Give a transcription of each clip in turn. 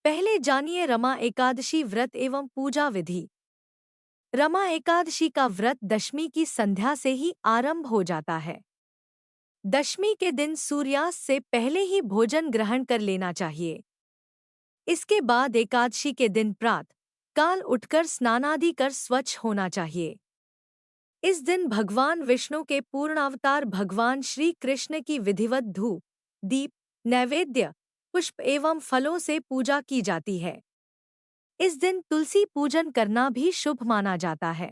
पहले जानिए रमा एकादशी व्रत एवं पूजा विधि। रमा एकादशी का व्रत दशमी की संध्या से ही आरंभ हो जाता है। दशमी के दिन सूर्यास्त से पहले ही भोजन ग्रहण कर लेना चाहिए। इसके बाद एकादशी के दिन प्रातः काल उठकर स्नानादि कर स्वच्छ होना चाहिए। इस दिन भगवान विष्णु के पूर्णावतार भगवान श्री कृष्ण की विधिवत धूप, दीप, नैवेद्य, पुष्प एवं फलों से पूजा की जाती है। इस दिन तुलसी पूजन करना भी शुभ माना जाता है।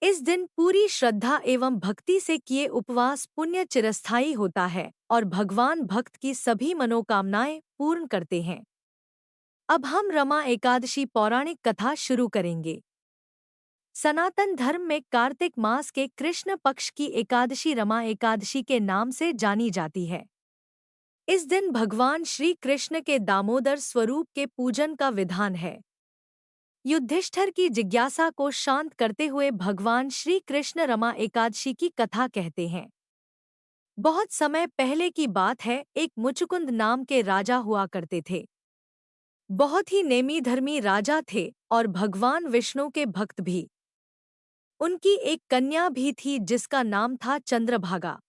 इस दिन पूरी श्रद्धा एवं भक्ति से किए उपवास पुण्य चिरस्थायी होता है और भगवान भक्त की सभी मनोकामनाएं पूर्ण करते हैं। अब हम रमा एकादशी पौराणिक कथा शुरू करेंगे। सनातन धर्म में कार्तिक मास के कृष्ण पक्ष की एकादशी रमा एकादशी के नाम से जानी जाती है। इस दिन भगवान श्री कृष्ण के दामोदर स्वरूप के पूजन का विधान है। युधिष्ठिर की जिज्ञासा को शांत करते हुए भगवान श्री कृष्ण रमा एकादशी की कथा कहते हैं। बहुत समय पहले की बात है, एक मुचुकुंद नाम के राजा हुआ करते थे। बहुत ही नेमी धर्मी राजा थे और भगवान विष्णु के भक्त भी। उनकी एक कन्या भी थी जिसका नाम था चंद्रभागा।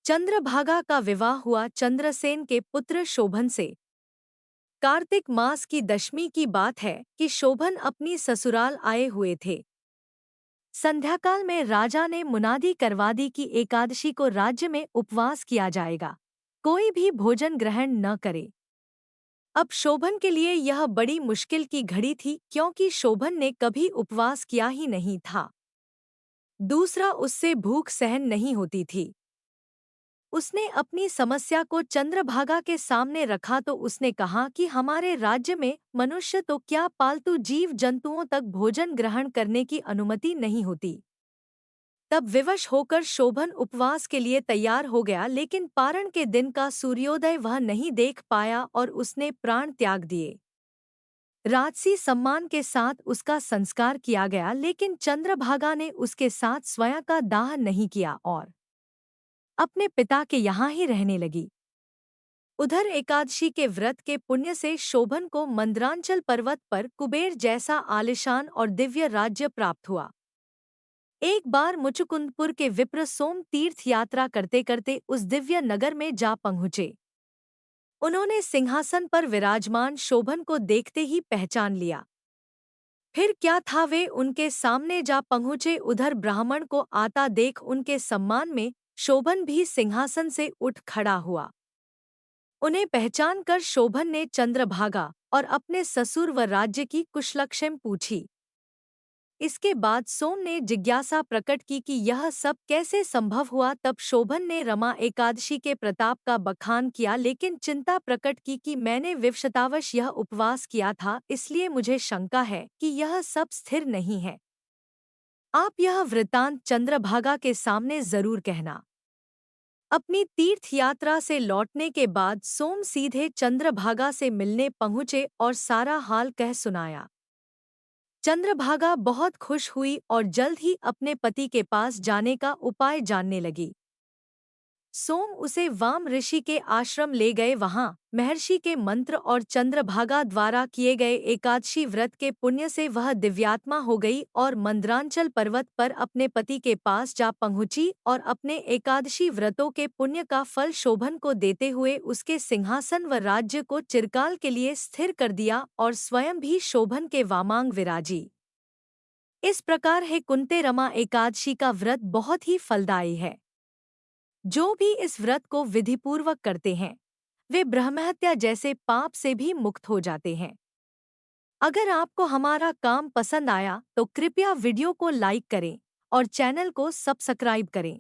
चंद्रभागा का विवाह हुआ चंद्रसेन के पुत्र शोभन से। कार्तिक मास की दशमी की बात है कि शोभन अपनी ससुराल आए हुए थे। संध्याकाल में राजा ने मुनादी करवा दी कि एकादशी को राज्य में उपवास किया जाएगा, कोई भी भोजन ग्रहण न करे। अब शोभन के लिए यह बड़ी मुश्किल की घड़ी थी, क्योंकि शोभन ने कभी उपवास किया ही नहीं था। दूसरा, उससे भूख सहन नहीं होती थी। उसने अपनी समस्या को चंद्रभागा के सामने रखा तो उसने कहा कि हमारे राज्य में मनुष्य तो क्या, पालतू जीव जंतुओं तक भोजन ग्रहण करने की अनुमति नहीं होती। तब विवश होकर शोभन उपवास के लिए तैयार हो गया, लेकिन पारण के दिन का सूर्योदय वह नहीं देख पाया और उसने प्राण त्याग दिए। राजसी सम्मान के साथ उसका संस्कार किया गया, लेकिन चंद्रभागा ने उसके साथ स्वयं का दाह नहीं किया और अपने पिता के यहाँ ही रहने लगी। उधर एकादशी के व्रत के पुण्य से शोभन को मंदरांचल पर्वत पर कुबेर जैसा आलिशान और दिव्य राज्य प्राप्त हुआ। एक बार मुचुकुंदपुर के विप्र सोम तीर्थ यात्रा करते करते उस दिव्य नगर में जा पहुँचे। उन्होंने सिंहासन पर विराजमान शोभन को देखते ही पहचान लिया। फिर क्या था, वे उनके सामने जा पहुँचे। उधर ब्राह्मण को आता देख उनके सम्मान में शोभन भी सिंहासन से उठ खड़ा हुआ। उन्हें पहचान कर शोभन ने चंद्रभागा और अपने ससुर व राज्य की कुशलक्षेम पूछी। इसके बाद सोम ने जिज्ञासा प्रकट की कि यह सब कैसे संभव हुआ। तब शोभन ने रमा एकादशी के प्रताप का बखान किया, लेकिन चिंता प्रकट की कि मैंने विवशतावश यह उपवास किया था, इसलिए मुझे शंका है कि यह सब स्थिर नहीं है। आप यह वृत्तांत चंद्रभागा के सामने जरूर कहना। अपनी तीर्थ यात्रा से लौटने के बाद सोम सीधे चंद्रभागा से मिलने पहुँचे और सारा हाल कह सुनाया। चंद्रभागा बहुत खुश हुई और जल्द ही अपने पति के पास जाने का उपाय जानने लगी। सोम उसे वाम ऋषि के आश्रम ले गए। वहां महर्षि के मंत्र और चंद्रभागा द्वारा किए गए एकादशी व्रत के पुण्य से वह दिव्यात्मा हो गई और मंदरांचल पर्वत पर अपने पति के पास जा पहुंची और अपने एकादशी व्रतों के पुण्य का फल शोभन को देते हुए उसके सिंहासन व राज्य को चिरकाल के लिए स्थिर कर दिया और स्वयं भी शोभन के वामांग विराजी। इस प्रकार है कुंते रमा एकादशी का व्रत बहुत ही फलदायी है। जो भी इस व्रत को विधिपूर्वक करते हैं वे ब्रह्महत्या जैसे पाप से भी मुक्त हो जाते हैं। अगर आपको हमारा काम पसंद आया तो कृपया वीडियो को लाइक करें और चैनल को सब्सक्राइब करें।